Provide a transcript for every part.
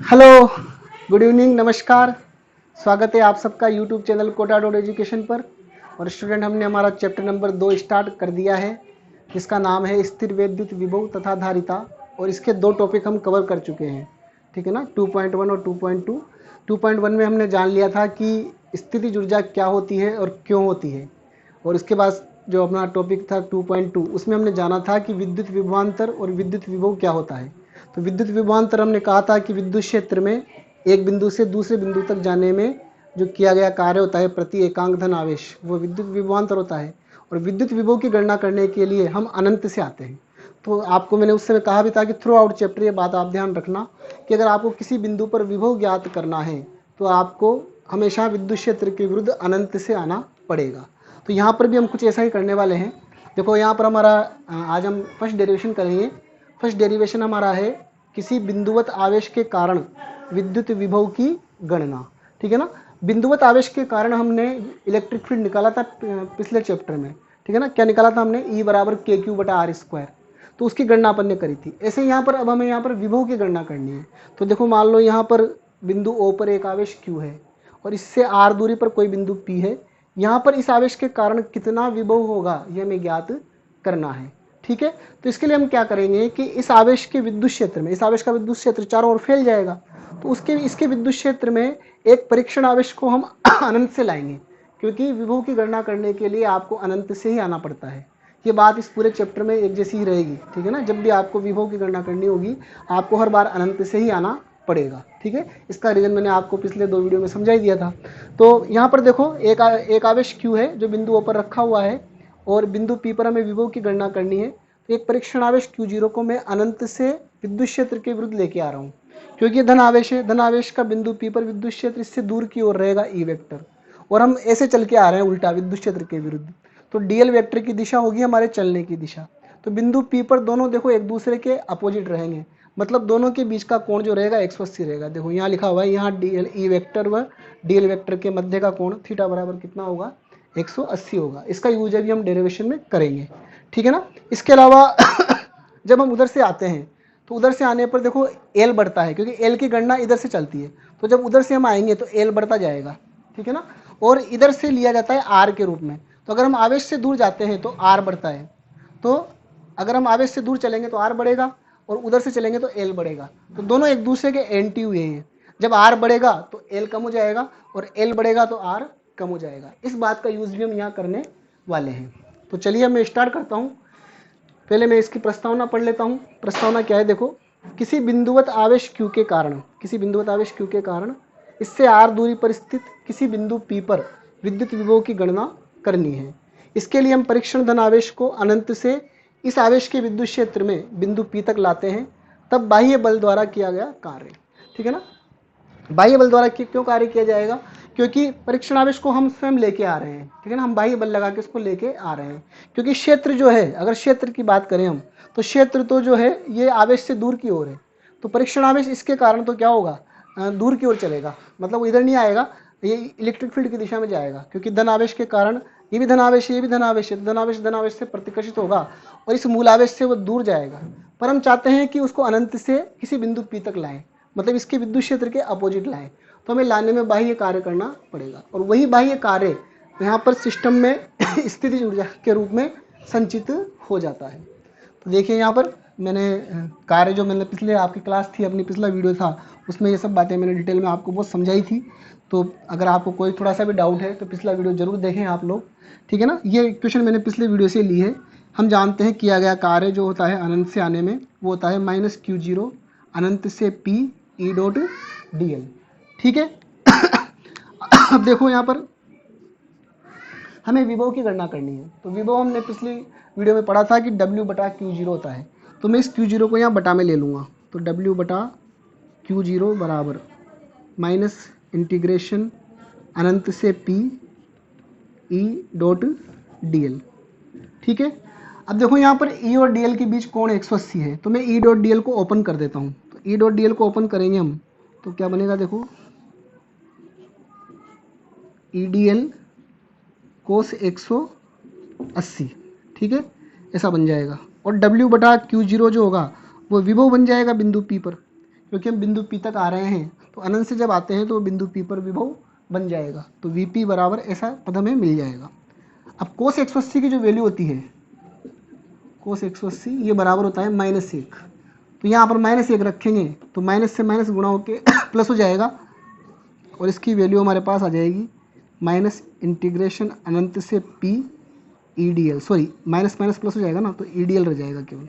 Hello, good evening, नमस्कार। स्वागत है आप सबका YouTube channel Kota dot education पर। और स्टूडेंट, हमने हमारा चैप्टर नंबर 2 स्टार्ट कर दिया है, जिसका नाम है स्थिर वैद्युत विभव तथा धारिता। और इसके 2 टॉपिक हम कवर कर चुके हैं, ठीक है ना, 2.1 और 2.2। 2.1 में हमने जान लिया था कि स्थितिज ऊर्जा क्या होती है और क्यों होती है। और इसके बाद जो अपना टॉपिक था 2.2, उसमें हमने जाना था कि विद्युत विभवांतर और विद्युत विभव क्या होता है। तो विद्युत विभवांतर हमने कहा था कि विद्युत क्षेत्र में एक बिंदु से दूसरे बिंदु तक जाने में जो किया गया कार्य होता है प्रति एकांक धन आवेश, वो विद्युत विभवांतर होता है। और विद्युत विभव की गणना करने के लिए हम अनंत से आते हैं। तो आपको मैंने उस समय कहा भी था कि थ्रू आउट चैप्टर ये बात आप ध्यान रखना कि अगर आपको किसी बिंदु पर विभव ज्ञात करना है तो आपको हमेशा विद्युत क्षेत्र के विरुद्ध अनंत से आना पड़ेगा। तो यहाँ पर भी हम कुछ ऐसा ही करने वाले हैं। देखो यहाँ पर हमारा आज हम फर्स्ट डेरिवेशन करेंगे। फर्स्ट डेरिवेशन हमारा है किसी बिंदुवत आवेश के कारण विद्युत विभव की गणना, ठीक है ना। बिंदुवत आवेश के कारण हमने इलेक्ट्रिक फील्ड निकाला था पिछले चैप्टर में, ठीक है ना। क्या निकाला था हमने? E बराबर KQ/R²। तो उसकी गणना अपन ने करी थी। ऐसे यहाँ पर अब हमें यहाँ पर विभव की गणना करनी है। तो देखो, मान लो यहाँ पर बिंदु O पर एक आवेश Q है और इससे R दूरी पर कोई बिंदु P है। यहाँ पर इस आवेश के कारण कितना विभव होगा ये हमें ज्ञात करना है, ठीक है। तो इसके लिए हम क्या करेंगे कि इस आवेश के विद्युत क्षेत्र में, इस आवेश का विद्युत क्षेत्र चारों ओर फैल जाएगा। तो उसके इसके विद्युत क्षेत्र में एक परीक्षण आवेश को हम अनंत से लाएंगे, क्योंकि विभव की गणना करने के लिए आपको अनंत से ही आना पड़ता है। ये बात इस पूरे चैप्टर में एक जैसी ही रहेगी, ठीक है ना। जब भी आपको विभव की गणना करनी होगी आपको हर बार अनंत से ही आना पड़ेगा, ठीक है। इसका रीजन मैंने आपको पिछले 2 वीडियो में समझा ही दिया था। तो यहाँ पर देखो, एक आवेश Q है जो बिंदु O पर रखा हुआ है और बिंदु P पर हमें विभव की गणना करनी है। तो एक परीक्षण आवेश Q0 को मैं अनंत से विद्युत क्षेत्र के विरुद्ध लेके आ रहा हूँ, क्योंकि धन आवेश है। धन आवेश का बिंदु P पर विद्युत क्षेत्र इससे दूर की ओर रहेगा E वेक्टर, और हम ऐसे चल के आ रहे हैं उल्टा विद्युत क्षेत्र के विरुद्ध। तो DL वेक्टर की दिशा होगी हमारे चलने की दिशा। तो बिंदु P पर दोनों देखो एक दूसरे के अपोजिट रहेंगे, मतलब दोनों के बीच का कोण जो रहेगा 180 रहेगा। देखो यहाँ लिखा हुआ है, यहाँ DL E वेक्टर व DL वेक्टर के मध्य का कोण थीटा बराबर कितना होगा? 180 होगा। इसका यूज अभी हम डेरिवेशन में करेंगे, ठीक है ना। इसके अलावा जब हम उधर से आते हैं तो उधर से आने पर देखो L बढ़ता है, क्योंकि L की गणना इधर से चलती है। तो जब उधर से हम आएंगे तो L बढ़ता जाएगा, ठीक है ना। और इधर से लिया जाता है R के रूप में। तो अगर हम आवेश से दूर जाते हैं तो R बढ़ता है। तो अगर हम आवेश से दूर चलेंगे तो R बढ़ेगा और उधर से चलेंगे तो L बढ़ेगा। तो दोनों एक दूसरे के एंटी हुए हैं। जब R बढ़ेगा तो L कम हो जाएगा और L बढ़ेगा तो R कम हो जाएगा। इस बात का यूज भी हम यहाँ करने वाले हैं। तो चलिए मैं स्टार्ट करता हूँ। पहले मैं इसकी प्रस्तावना पढ़ लेता हूँ। प्रस्तावना क्या है? देखो, किसी बिंदुवत आवेश Q के कारण, किसी बिंदुवत आवेश Q के कारण इससे R दूरी पर स्थित किसी बिंदु P पर विद्युत विभव की गणना करनी है। इसके लिए हम परीक्षण धन आवेश को अनंत से इस आवेश के विद्युत क्षेत्र में बिंदु P तक लाते हैं। तब बाह्य बल द्वारा किया गया कार्य, ठीक है ना। बाह्य बल द्वारा क्यों कार्य किया जाएगा? क्योंकि परीक्षण आवेश को हम स्वयं लेके आ रहे हैं, ठीक है ना। हम बाह्य बल लगा के इसको लेके आ रहे हैं, क्योंकि क्षेत्र जो है, अगर क्षेत्र की बात करें हम, तो क्षेत्र तो जो है ये आवेश से दूर की ओर है। तो परीक्षण आवेश इसके कारण तो क्या होगा? दूर की ओर चलेगा, मतलब वो इधर नहीं आएगा, ये इलेक्ट्रिक फील्ड की दिशा में जाएगा। क्योंकि धन आवेश के कारण ये भी धन आवेश है, ये भी धन आवेश है। धन आवेश से प्रतिकर्षित होगा और इस मूल आवेश से वो दूर जाएगा। पर हम चाहते हैं कि उसको अनंत से किसी बिंदु P तक लाएं, मतलब इसके विद्युत क्षेत्र के अपोजिट लाएं। तो हमें लाने में बाह्य कार्य करना पड़ेगा, और वही बाह्य कार्य यहाँ पर सिस्टम में स्थितिज ऊर्जा के रूप में संचित हो जाता है। तो देखिए यहाँ पर मैंने कार्य जो मैंने पिछले आपकी क्लास थी, अपनी पिछला वीडियो था, उसमें ये सब बातें मैंने डिटेल में आपको बहुत समझाई थी। तो अगर आपको कोई थोड़ा सा भी डाउट है तो पिछला वीडियो जरूर देखें आप लोग, ठीक है ना। ये क्वेश्चन मैंने पिछले वीडियो से ली है। हम जानते हैं किया गया कार्य जो होता है अनंत से आने में, वो होता है -Q0 अनंत से P E.dl, ठीक है। अब देखो यहाँ पर हमें विभव की गणना करनी है। तो विभव हमने पिछली वीडियो में पढ़ा था कि W/Q0 होता है। तो मैं इस Q0 को यहाँ बटा में ले लूँगा। तो W/Q0 बराबर माइनस इंटीग्रेशन अनंत से P E.dl, ठीक है। अब देखो यहाँ पर E और dl के बीच कोण 180 है। तो मैं E.dl को ओपन कर देता हूँ। तो E.dl को ओपन करेंगे हम तो क्या बनेगा? देखो, EDL कोस 180, ठीक है, ऐसा बन जाएगा। और W/Q0 जो होगा वो विभव बन जाएगा बिंदु P पर, क्योंकि हम बिंदु P तक आ रहे हैं, तो अनंत से जब आते हैं तो बिंदु P पर विभव बन जाएगा। तो Vp बराबर ऐसा पद हमें मिल जाएगा। अब कोस 180 की जो वैल्यू होती है, कोस 180 ये बराबर होता है -1। तो यहाँ पर -1 रखेंगे तो माइनस से माइनस गुणा होके प्लस हो जाएगा, और इसकी वैल्यू हमारे पास आ जाएगी माइनस इंटीग्रेशन अनंत से P EDL, sorry minus minus plus हो जाएगा ना, तो EDL रह जाएगा केवल,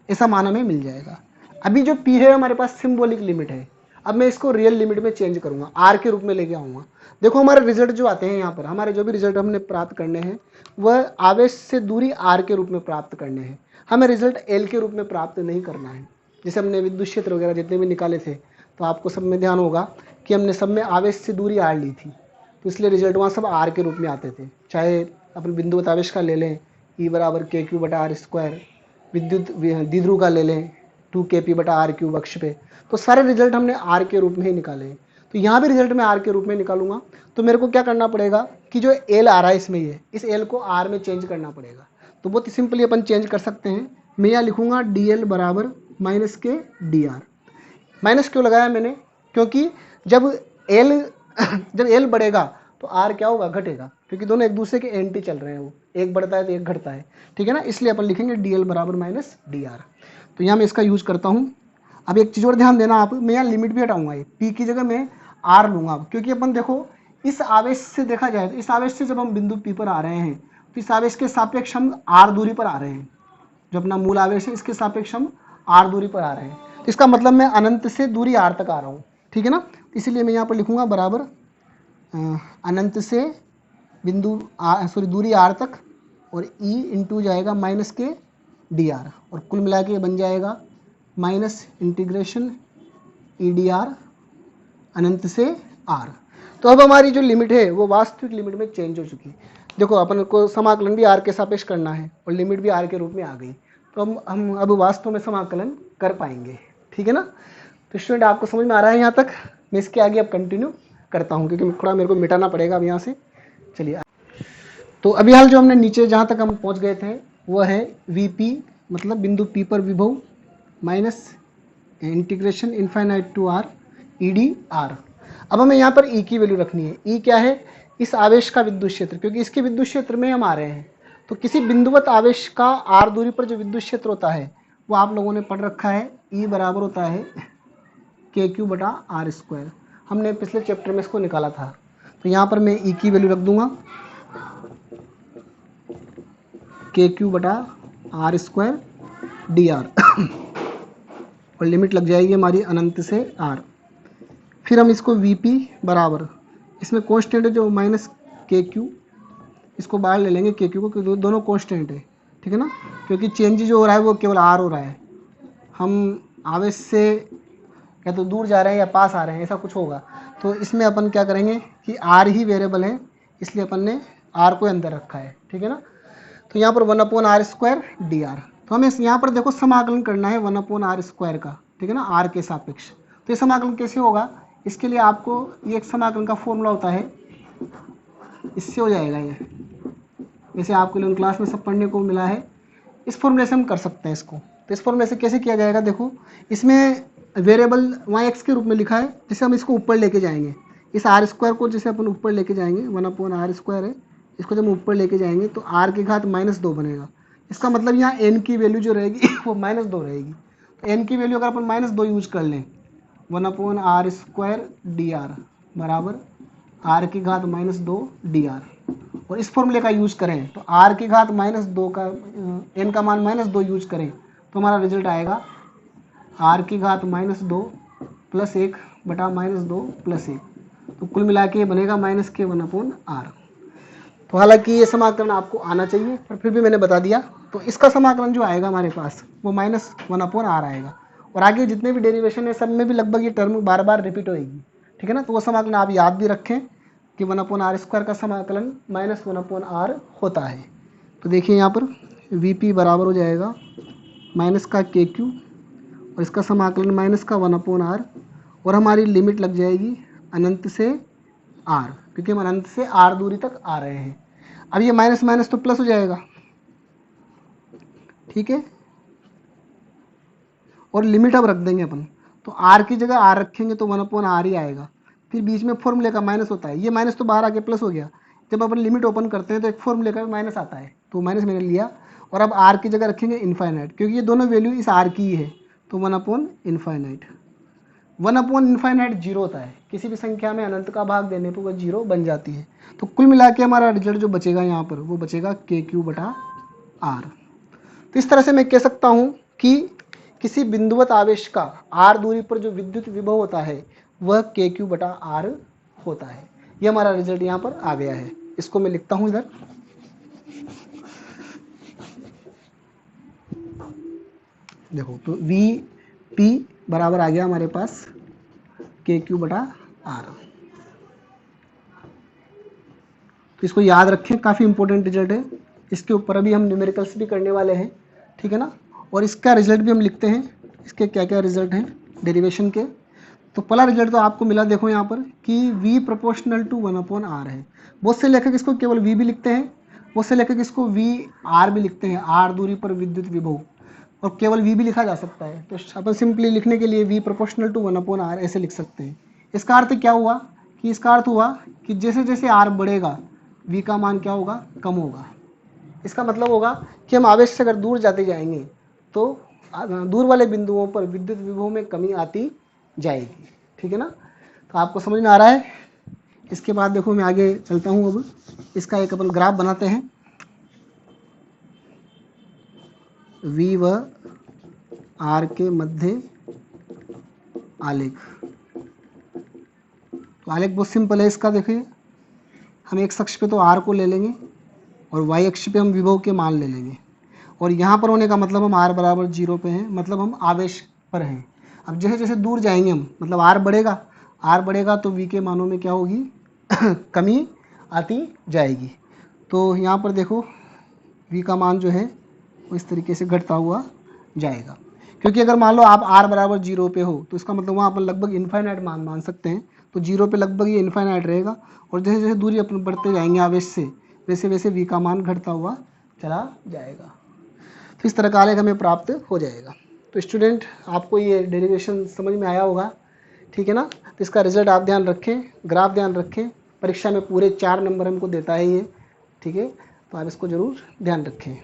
ऐसा मान हमें मिल जाएगा। अभी जो P है हमारे पास सिंबॉलिक लिमिट है, अब मैं इसको रियल लिमिट में चेंज करूंगा, R के रूप में लेके आऊँगा। देखो हमारे रिजल्ट जो आते हैं यहाँ पर, हमारे जो भी रिजल्ट हमने प्राप्त करने हैं वह आवेश से दूरी R के रूप में प्राप्त करने हैं, हमें रिजल्ट L के रूप में प्राप्त नहीं करना है। जैसे हमने विद्युत क्षेत्र वगैरह जितने भी निकाले थे, तो आपको सब में ध्यान होगा कि हमने सब में आवेश से दूरी R ली थी, तो इसलिए रिजल्ट वहाँ सब R के रूप में आते थे। चाहे अपन बिंदुवत आवेश का ले लें, E बराबर KQ/R², विद्युत द्विध्रुव का ले लें 2kp/r³ अक्ष पे, तो सारे रिजल्ट हमने R के रूप में ही निकाले हैं। तो यहाँ भी रिजल्ट मैं R के रूप में निकालूंगा, तो मेरे को क्या करना पड़ेगा कि जो L आ रहा है इसमें, ये इस L को R में चेंज करना पड़ेगा। तो बहुत ही सिंपली अपन चेंज कर सकते हैं। मैं यहाँ लिखूंगा DL बराबर -k dr। माइनस क्यों लगाया मैंने, क्योंकि जब L बढ़ेगा तो R क्या होगा, घटेगा, क्योंकि दोनों एक दूसरे के एंटी चल रहे हैं, वो एक बढ़ता है तो एक घटता है, ठीक है ना, इसलिए अपन लिखेंगे DL बराबर -dr। तो यहाँ मैं इसका यूज करता हूँ। अब एक चीज़ और ध्यान देना आप, मैं यहाँ लिमिट भी हटाऊंगा, ये P की जगह मैं R लूंगा, क्योंकि अपन देखो इस आवेश से देखा जाए तो इस आवेश से जब हम बिंदु P पर आ रहे हैं तो इस आवेश के सापेक्ष हम R दूरी पर आ रहे हैं, जो अपना मूल आवेश है इसके सापेक्ष हम R दूरी पर आ रहे हैं, तो इसका मतलब मैं अनंत से दूरी R तक आ रहा हूँ, ठीक है ना। इसलिए मैं यहाँ पर लिखूंगा बराबर अनंत से बिंदु दूरी R तक, और E इंटू जाएगा -k dr, और कुल मिला के बन जाएगा माइनस इंटीग्रेशन EDR अनंत से R। तो अब हमारी जो लिमिट है वो वास्तविक लिमिट में चेंज हो चुकी है। देखो अपन को समाकलन भी R के सापेक्ष करना है और लिमिट भी R के रूप में आ गई, तो हम अब वास्तव में समाकलन कर पाएंगे, ठीक है ना। तो स्टूडेंट आपको समझ में आ रहा है यहाँ तक, मैं इसके आगे अब कंटिन्यू करता हूँ, क्योंकि थोड़ा मेरे को मिटाना पड़ेगा अब यहाँ से। चलिए, तो अभी हाल जो हमने नीचे जहाँ तक हम पहुँच गए थे वह है VP, मतलब बिंदु P पर विभव minus integration infinite to R EDR। अब हमें यहाँ पर E की वैल्यू रखनी है। E क्या है, इस आवेश का विद्युत क्षेत्र, क्योंकि इसके विद्युत क्षेत्र में हम आ रहे हैं, तो किसी बिंदुवत आवेश का R दूरी पर जो विद्युत क्षेत्र होता है वो आप लोगों ने पढ़ रखा है, E बराबर होता है KQ/R²। हमने पिछले चैप्टर में इसको निकाला था, तो यहाँ पर मैं E की वैल्यू रख दूंगा KQ/R² dr और लिमिट लग जाएगी हमारी अनंत से R। फिर हम इसको VP बराबर, इसमें कांस्टेंट है जो -KQ, इसको बाहर ले लेंगे KQ को, क्योंकि दोनों कांस्टेंट है, ठीक है ना, क्योंकि चेंज जो हो रहा है वो केवल R हो रहा है, हम आवेश से या तो दूर जा रहे हैं या पास आ रहे हैं, ऐसा कुछ होगा। तो इसमें अपन क्या करेंगे कि R ही वेरिएबल है, इसलिए अपन ने R को अंदर रखा है, ठीक है ना। तो यहाँ पर 1/R² dr, तो हमें यहाँ पर देखो समाकलन करना है 1/R² का, ठीक है ना, R के सापेक्ष। तो ये समाकलन कैसे होगा, इसके लिए आपको ये एक समाकलन का फॉर्मूला होता है, इससे हो जाएगा ये, जैसे आपको इलेवन क्लास में सब पढ़ने को मिला है, इस फॉर्मूले से हम कर सकते हैं इसको। तो इस फॉर्मूले से कैसे किया जाएगा, देखो इसमें वेरिएबल वहाँ x के रूप में लिखा है, जैसे हम इसको ऊपर लेके जाएंगे, इस R² को जैसे अपन ऊपर लेके जाएंगे, 1/R² है, इसको जब हम ऊपर लेके जाएंगे तो R की घात -2 बनेगा। इसका मतलब यहाँ n की वैल्यू जो रहेगी वो -2 रहेगी। तो n की वैल्यू अगर अपन -2 यूज कर लें, 1/R² dr बराबर R की घात -2 dr, और इस फॉर्मूले का यूज करें तो R की घात -2 का n का मान -2 यूज करें तो हमारा रिजल्ट आएगा R की घात -2 + 1 बटा -2 + 1, तो कुल मिला के ये बनेगा -k 1/R। तो हालांकि ये समाकलन आपको आना चाहिए, पर फिर भी मैंने बता दिया। तो इसका समाकलन जो आएगा हमारे पास वो -1/R आएगा, और आगे जितने भी डेरिवेशन है सब में भी लगभग ये टर्म बार बार रिपीट होएगी, ठीक है ना। तो वो समाकलन आप याद भी रखें कि 1/R² का समाकलन -1/R होता है। तो देखिए यहाँ पर VP बराबर हो जाएगा माइनस का KQ, और इसका समाकलन -1/R, और हमारी लिमिट लग जाएगी अनंत से R, क्योंकि हम अनंत से R दूरी तक आ रहे हैं। अब ये माइनस माइनस तो प्लस हो जाएगा, ठीक है, और लिमिट अब रख देंगे अपन, तो आर की जगह आर रखेंगे तो 1/r ही आएगा। फिर बीच में फॉर्मूले का माइनस होता है, ये माइनस तो बाहर आके प्लस हो गया। जब अपन लिमिट ओपन करते हैं तो एक फॉर्मूले का माइनस आता है, तो माइनस मैंने लिया। और अब आर की जगह रखेंगे इन्फाइनाइट, क्योंकि ये दोनों वैल्यू इस आर की ही है, तो 1/इन्फाइनाइट। 1/इन्फाइनाइट जीरो होता है, किसी भी संख्या में अनंत का भाग देने पर वो जीरो बन जाती है। तो कुल मिला के हमारा रिजल्ट जो बचेगा यहाँ पर वो बचेगा KQ/R। तो इस तरह से मैं कह सकता हूँ कि किसी बिंदुवत आवेश का r दूरी पर जो विद्युत विभव होता है वह KQ/R होता है। यह हमारा रिजल्ट यहाँ पर आ गया है। इसको मैं लिखता हूँ इधर। देखो, तो VP बराबर आ गया हमारे पास KQ/R। तो इसको याद रखें, काफ़ी इंपॉर्टेंट रिजल्ट है। इसके ऊपर अभी हम न्यूमेरिकल्स भी करने वाले हैं, ठीक है ना। और इसका रिजल्ट भी हम लिखते हैं, इसके क्या क्या रिजल्ट हैं डेरिवेशन के। तो पहला रिजल्ट तो आपको मिला, देखो यहाँ पर कि V प्रोपोर्शनल टू 1/R है। बहुत से लेखक इसको केवल V भी लिखते हैं, बहुत से लेखक इसको VR भी लिखते हैं, R दूरी पर विद्युत विभव, और केवल V भी लिखा जा सकता है। तो अपन सिंपली लिखने के लिए V प्रोपोर्शनल टू 1/R ऐसे लिख सकते हैं। इसका अर्थ क्या हुआ कि इसका अर्थ हुआ कि जैसे जैसे R बढ़ेगा V का मान क्या होगा, कम होगा। इसका मतलब होगा कि हम आवेश से अगर दूर जाते जाएंगे तो दूर वाले बिंदुओं पर विद्युत विभव में कमी आती जाएगी, ठीक है ना। तो आपको समझ में आ रहा है। इसके बाद देखो मैं आगे चलता हूँ। अब इसका एक अपन ग्राफ बनाते हैं, V व R के मध्य आलेख। तो आलेख बहुत सिंपल है इसका। देखिए, हम एक अक्ष पे तो R को ले लेंगे और y अक्ष पे हम विभव के मान ले लेंगे, और यहाँ पर होने का मतलब हम r बराबर 0 पे हैं, मतलब हम आवेश पर हैं। अब जैसे जैसे दूर जाएंगे हम, मतलब r बढ़ेगा तो v के मानों में क्या होगी कमी आती जाएगी। तो यहाँ पर देखो v का मान जो है वो इस तरीके से घटता हुआ जाएगा, क्योंकि अगर मान लो आप r बराबर 0 पे हो तो इसका मतलब वहाँ पर लगभग इन्फाइनाइट मान सकते हैं। तो 0 पे लगभग ये इन्फाइनाइट रहेगा, और जैसे जैसे दूरी अपन बढ़ते जाएंगे आवेश से, वैसे वैसे v का मान घटता हुआ चला जाएगा। तो इस तरह का आलेख हमें प्राप्त हो जाएगा। तो स्टूडेंट, आपको ये डेरिवेशन समझ में आया होगा, ठीक है ना। तो इसका रिजल्ट आप ध्यान रखें, ग्राफ ध्यान रखें। परीक्षा में पूरे 4 नंबर हमको देता है ये, ठीक है। तो आप इसको ज़रूर ध्यान रखें।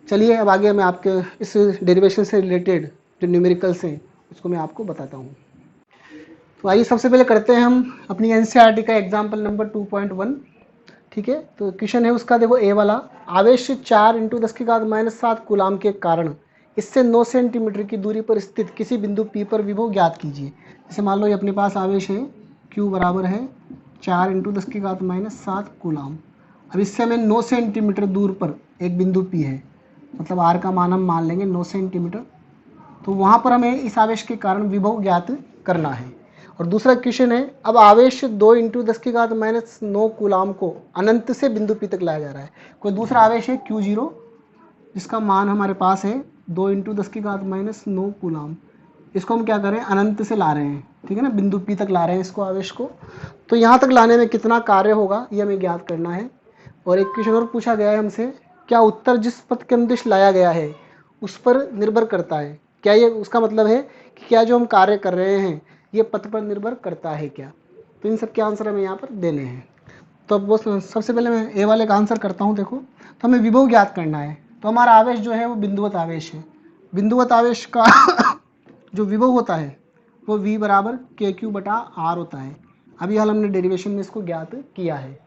चलिए अब आगे मैं आपके इस डेरिवेशन से रिलेटेड जो न्यूमेरिकल्स हैं उसको मैं आपको बताता हूँ। तो आइए सबसे पहले करते हैं हम अपनी NCERT का एग्जाम्पल नंबर 2.1, ठीक है। तो क्वेश्चन है उसका, देखो ए वाला, आवेश 4 × 10⁻⁷ कूलाम के कारण इससे 9 सेंटीमीटर की दूरी पर स्थित किसी बिंदु P पर विभव ज्ञात कीजिए। जैसे मान लो ये अपने पास आवेश है Q बराबर है 4 × 10⁻⁷ कूलाम। अब इससे हमें 9 सेंटीमीटर दूर पर एक बिंदु P है, मतलब R का मान हम मान लेंगे 9 सेंटीमीटर। तो वहाँ पर हमें इस आवेश के कारण विभव ज्ञात करना है। और दूसरा क्वेश्चन है, अब आवेश 2 × 10⁻⁹ कूलाम को अनंत से बिंदु P तक लाया जा रहा है। कोई दूसरा आवेश है Q0 जिसका मान हमारे पास है 2 × 10⁻⁹ कूलाम। इसको हम क्या करें, अनंत से ला रहे हैं, ठीक है ना, बिंदु P तक ला रहे हैं इसको, आवेश को। तो यहाँ तक लाने में कितना कार्य होगा ये हमें ज्ञात करना है। और एक क्वेश्चन और पूछा गया है हमसे, क्या उत्तर जिस पथ के अनुदिश लाया गया है उस पर निर्भर करता है। क्या ये उसका मतलब है कि क्या जो हम कार्य कर रहे हैं ये पथ पर निर्भर करता है क्या। तो इन सब के आंसर हमें यहाँ पर देने हैं। तो अब वो सबसे पहले मैं ए वाले का आंसर करता हूँ। देखो, तो हमें विभव ज्ञात करना है। तो हमारा आवेश जो है वो बिंदुवत आवेश है। बिंदुवत आवेश का जो विभव होता है वो V बराबर KQ/R होता है। अभी हाल हमने डेरिवेशन में इसको ज्ञात किया है।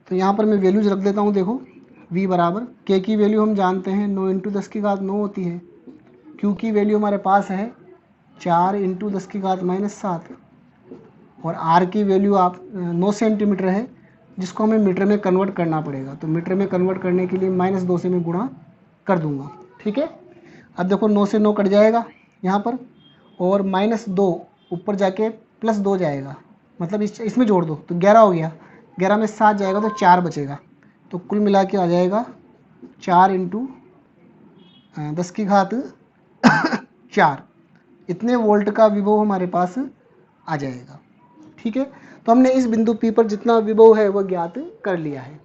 तो यहाँ पर मैं वैल्यूज रख देता हूँ। देखो, V बराबर K की वैल्यू हम जानते हैं 9 × 10⁻9 होती है। Q की वैल्यू हमारे पास है 4 × 10⁻⁷, और R की वैल्यू आप 9 सेंटीमीटर है, जिसको हमें मीटर में कन्वर्ट करना पड़ेगा। तो मीटर में कन्वर्ट करने के लिए -2 से मैं गुणा कर दूंगा, ठीक है। अब देखो 9 से 9 कट जाएगा यहाँ पर, और -2 ऊपर जाके +2 जाएगा, मतलब इसमें जोड़ दो तो 11 हो गया। 11 में 7 जाएगा तो 4 बचेगा। तो कुल मिला के आ जाएगा 4 × 10⁻4 इतने वोल्ट का विभव हमारे पास आ जाएगा, ठीक है। तो हमने इस बिंदु P पर जितना विभव है वह ज्ञात कर लिया है।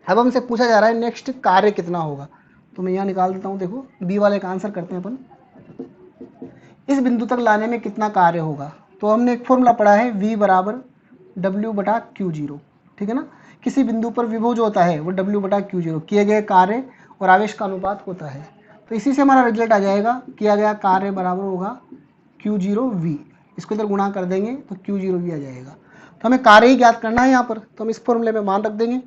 अब हमसे पूछा जा रहा है नेक्स्ट कार्य कितना होगा। तो मैं यहाँ निकाल देता हूँ। देखो, बी वाले का आंसर करते हैं अपन। इस बिंदु तक लाने में कितना कार्य होगा। तो हमने एक फॉर्मूला पढ़ा है v बराबर W/Q0, ठीक है ना। किसी बिंदु पर विभव जो होता है वो W/Q0 किए गए कार्य और आवेश का अनुपात होता है। तो इसी से हमारा रिजल्ट आ जाएगा, किया गया कार्य बराबर होगा Q0V। इसको इधर गुणा कर देंगे तो Q0V आ जाएगा। तो हमें कार्य ही ज्ञात करना है यहाँ पर, तो हम इस फॉर्मूले में मान रख देंगे।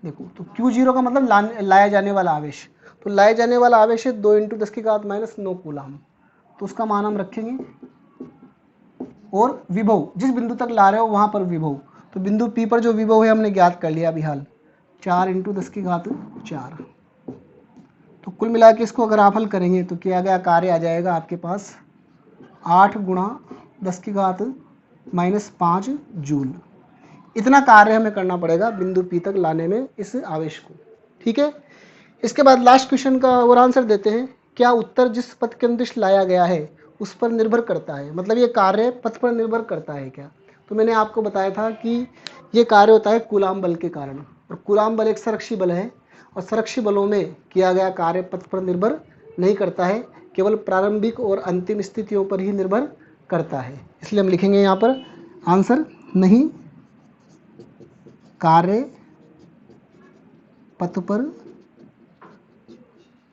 देखो तो Q0 का मतलब लाया जाने वाला आवेश, तो लाया जाने वाला आवेश है 2 × 10⁻⁹ कूलम, तो उसका मान हम रखेंगे। और विभव, जिस बिंदु तक ला रहे हो वहां पर विभव, तो बिंदु P पर जो विभव है हमने ज्ञात कर लिया अभी हाल, 4 × 10⁴। तो कुल मिला के इसको अगर आप हल करेंगे तो किया गया कार्य आ जाएगा आपके पास 8 × 10⁻⁵ जूल। इतना कार्य हमें करना पड़ेगा बिंदु P तक लाने में इस आवेश को, ठीक है। इसके बाद लास्ट क्वेश्चन का और आंसर देते हैं। क्या उत्तर जिस पथ के अनुदिश लाया गया है उस पर निर्भर करता है, मतलब ये कार्य पथ पर निर्भर करता है क्या। तो मैंने आपको बताया था कि ये कार्य होता है कूलाम बल के कारण, और कूलाम बल एक संरक्षी बल है, और संरक्षी बलों में किया गया कार्य पथ पर निर्भर नहीं करता है, केवल प्रारंभिक और अंतिम स्थितियों पर ही निर्भर करता है। इसलिए हम लिखेंगे यहाँ पर आंसर, नहीं कार्य पथ पर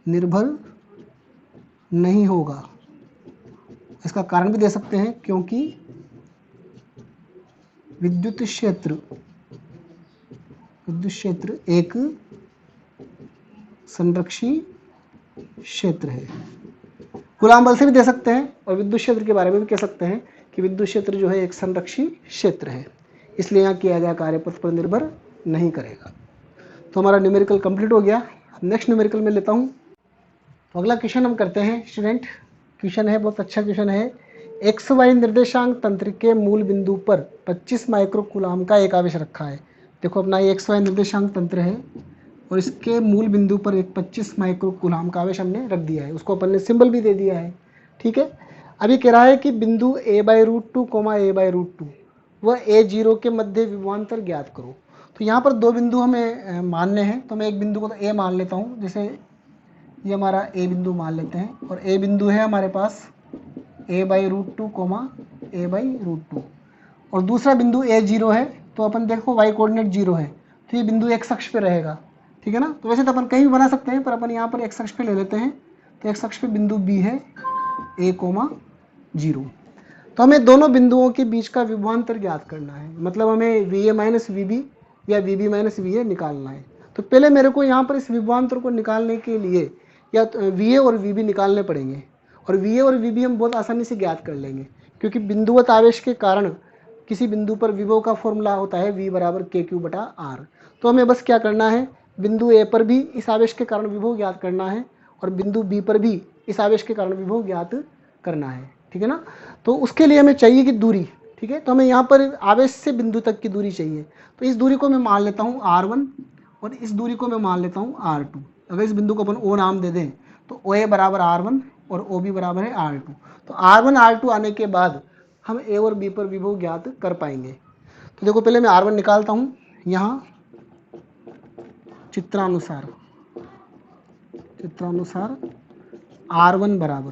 निर्भर नहीं होगा। इसका कारण भी दे सकते हैं, क्योंकि विद्युत क्षेत्र एक संरक्षी क्षेत्र है। कूलाम बल से भी दे सकते हैं, और विद्युत क्षेत्र के बारे में भी कह सकते हैं कि विद्युत क्षेत्र जो है एक संरक्षी क्षेत्र है, इसलिए यहाँ किया गया कार्य पथ पर निर्भर नहीं करेगा। तो हमारा न्यूमेरिकल कंप्लीट हो गया। नेक्स्ट न्यूमेरिकल में लेता हूँ। तो अगला क्वेश्चन हम करते हैं स्टूडेंट। क्वेश्चन है, बहुत अच्छा क्वेश्चन है। XY निर्देशांक तंत्र के मूल बिंदु पर 25 माइक्रो कूलाम का एक आवेश रखा है। देखो अपना ये XY निर्देशांक तंत्र है, और इसके मूल बिंदु पर एक 25 माइक्रो कूलाम का आवेश हमने रख दिया है। उसको अपन ने सिंबल भी दे दिया है, ठीक है। अभी कह रहा है कि बिंदु A/√2, A/√2 व A0 के मध्य विभवांतर ज्ञात करो। तो यहाँ पर दो बिंदु हमें मानने हैं, तो मैं एक बिंदु को तो A मान लेता हूँ, जैसे ये हमारा A बिंदु मान लेते हैं, और A बिंदु है हमारे पास A/√2, A/√2, और दूसरा बिंदु A0 है। तो अपन देखो y कोऑर्डिनेट 0 है, तो ये बिंदु x अक्ष पे रहेगा, ठीक है ना। तो वैसे तो अपन कहीं भी बना सकते हैं, पर अपन यहाँ पर x अक्ष पे ले लेते हैं। तो x अक्ष पे बिंदु B है A,0। तो हमें दोनों बिंदुओं के बीच का विभवांतर ज्ञात करना है, मतलब हमें VA-VB या VB-VA निकालना है। तो पहले मेरे को यहाँ पर इस विभवांतर को निकालने के लिए या तो VA और VB निकालने पड़ेंगे, और VA और VB हम बहुत आसानी से ज्ञात कर लेंगे, क्योंकि बिंदुवत आवेश के कारण किसी बिंदु पर विभव का फॉर्मूला होता है V = KQ/R। तो हमें बस क्या करना है, बिंदु A पर भी इस आवेश के कारण विभव ज्ञात करना है, और बिंदु B पर भी इस आवेश के कारण विभव ज्ञात करना है, ठीक है ना। तो उसके लिए हमें चाहिए कि दूरी, ठीक है। तो हमें यहाँ पर आवेश से बिंदु तक की दूरी चाहिए। तो इस दूरी को मैं मान लेता हूँ R1, और इस दूरी को मैं मान लेता हूँ R2। अगर इस बिंदु को अपन O नाम दे दें तो OA = R1 और OB = है R2। तो R1 R2 आने के बाद हम A और B पर विभव ज्ञात कर पाएंगे। तो देखो पहले मैं R1 निकालता हूँ, यहाँ चित्रानुसार R1 बराबर,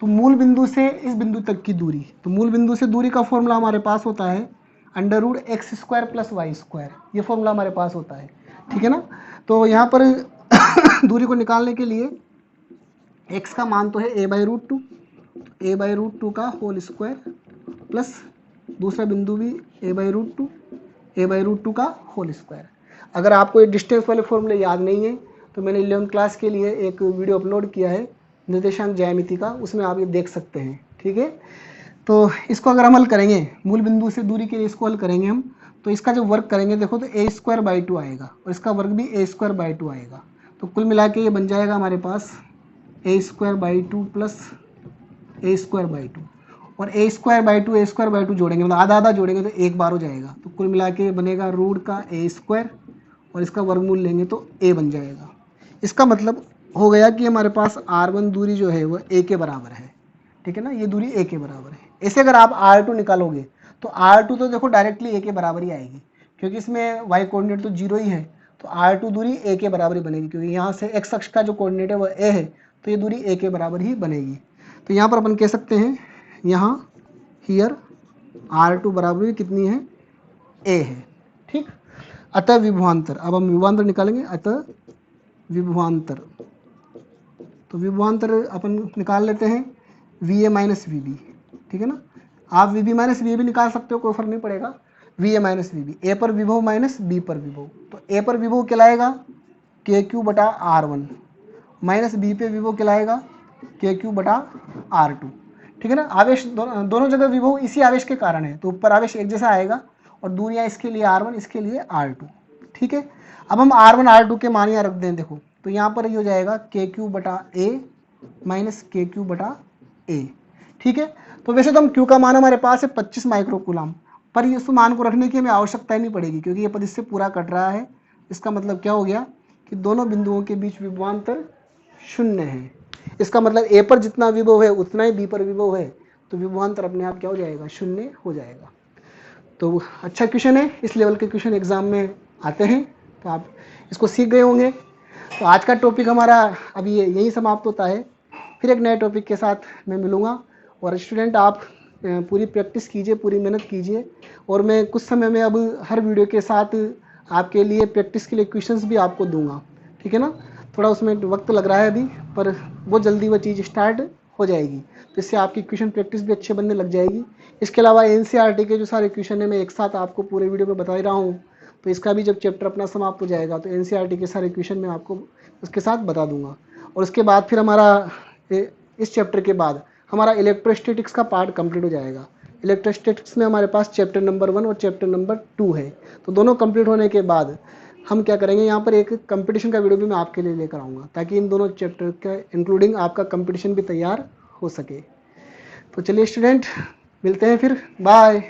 तो मूल बिंदु से इस बिंदु तक की दूरी, तो मूल बिंदु से दूरी का फॉर्मूला हमारे पास होता है √x² + y², ये फॉर्मूला हमारे पास होता है, ठीक है ना। तो यहाँ पर दूरी को निकालने के लिए x का मान तो है A/√2, A/√2 का होल स्क्वायर प्लस दूसरा बिंदु भी A/√2, A/√2 का होल स्क्वायर। अगर आपको ये डिस्टेंस वाले फॉर्मूले याद नहीं है तो मैंने 11th क्लास के लिए एक वीडियो अपलोड किया है निर्देशांक ज्यामिति का, उसमें आप ये देख सकते हैं, ठीक है। तो इसको अगर हम हल करेंगे, मूल बिंदु से दूरी के लिए इसको हल करेंगे हम, तो इसका जो वर्ग करेंगे देखो तो A²/2 आएगा, और इसका वर्ग भी A²/2 आएगा। तो कुल मिला के ये बन जाएगा हमारे पास A²/2 प्लस A²/2, और A²/2 जोड़ेंगे, मतलब आधा आधा जोड़ेंगे तो एक बार हो जाएगा। तो कुल मिला के बनेगा रूट का A², और इसका वर्गमूल लेंगे तो A बन जाएगा। इसका मतलब हो गया कि हमारे पास R1 दूरी जो है वो A के बराबर है, ठीक है ना, ये दूरी A के बराबर है। ऐसे अगर आप R2 निकालोगे तो R2 तो देखो डायरेक्टली A के बराबर ही आएगी, क्योंकि इसमें y कोऑर्डिनेट तो 0 ही है, तो R2 दूरी A के बराबर ही बनेगी, क्योंकि यहाँ से x अक्ष का जो कोऑर्डिनेट है वो A है, तो ये दूरी A के बराबर ही बनेगी। तो यहाँ पर अपन कह सकते हैं यहाँ हियर R2 बराबर कितनी है, A है। ठीक, अतः विभवांतर, अब हम विभवांतर निकालेंगे, अतः विभवांतर, तो विभवांतर अपन निकाल लेते हैं VA माइनस VB, ठीक है ना। आप VB माइनस VB निकाल सकते हो, कोई फर्क नहीं पड़ेगा। VA माइनस VB, A पर विभव माइनस B पर विभव, तो A पर विभव कहलाएगा KQ बटा R1 माइनस B पे विभव कहलाएगा KQ बटा R2, ठीक है ना। आवेश दोनों जगह विभव इसी आवेश के कारण है, तो ऊपर आवेश एक जैसा आएगा और दूरियां इसके लिए R1 इसके लिए R2, ठीक है। अब हम R1 R2 के मान यहाँ रख दें, देखो तो यहाँ पर ये हो जाएगा KQ बटा A माइनस KQ बटा A, ठीक है। तो वैसे तो हम Q का मान हमारे पास है 25 माइक्रोकूलम, पर इस मान को रखने की हमें आवश्यकता ही नहीं पड़ेगी क्योंकि ये पद इससे पूरा कट रहा है। इसका मतलब क्या हो गया कि दोनों बिंदुओं के बीच विभवांतर शून्य है। इसका मतलब A पर जितना विभव है उतना ही B पर विभव है, तो विभवांतर अपने आप क्या हो जाएगा, शून्य हो जाएगा। तो अच्छा क्वेश्चन है, इस लेवल के क्वेश्चन एग्जाम में आते हैं, तो आप इसको सीख गए होंगे। तो आज का टॉपिक हमारा अभी यही समाप्त होता है, फिर एक नए टॉपिक के साथ मैं मिलूँगा। और स्टूडेंट आप पूरी प्रैक्टिस कीजिए, पूरी मेहनत कीजिए, और मैं कुछ समय में अब हर वीडियो के साथ आपके लिए प्रैक्टिस के लिए क्वेश्चंस भी आपको दूंगा, ठीक है ना। थोड़ा उसमें वक्त लग रहा है अभी, पर बहुत जल्दी वो चीज़ स्टार्ट हो जाएगी, तो इससे आपकी क्वेश्चन प्रैक्टिस भी अच्छे बनने लग जाएगी। इसके अलावा NCERT के जो सारे क्वेश्चन है मैं एक साथ आपको पूरे वीडियो में बता ही रहा हूँ, तो इसका भी जब चैप्टर अपना समाप्त हो जाएगा तो NCERT के सारे क्वेश्चन मैं आपको उसके साथ बता दूंगा। और उसके बाद फिर हमारा इस चैप्टर के बाद हमारा इलेक्ट्रोस्टैटिक्स का पार्ट कंप्लीट हो जाएगा। इलेक्ट्रोस्टैटिक्स में हमारे पास चैप्टर नंबर 1 और चैप्टर नंबर 2 है, तो दोनों कंप्लीट होने के बाद हम क्या करेंगे, यहाँ पर एक कंपटीशन का वीडियो भी मैं आपके लिए लेकर आऊँगा, ताकि इन दोनों चैप्टर के इंक्लूडिंग आपका कंपटीशन भी तैयार हो सके। तो चलिए स्टूडेंट, मिलते हैं फिर, बाय।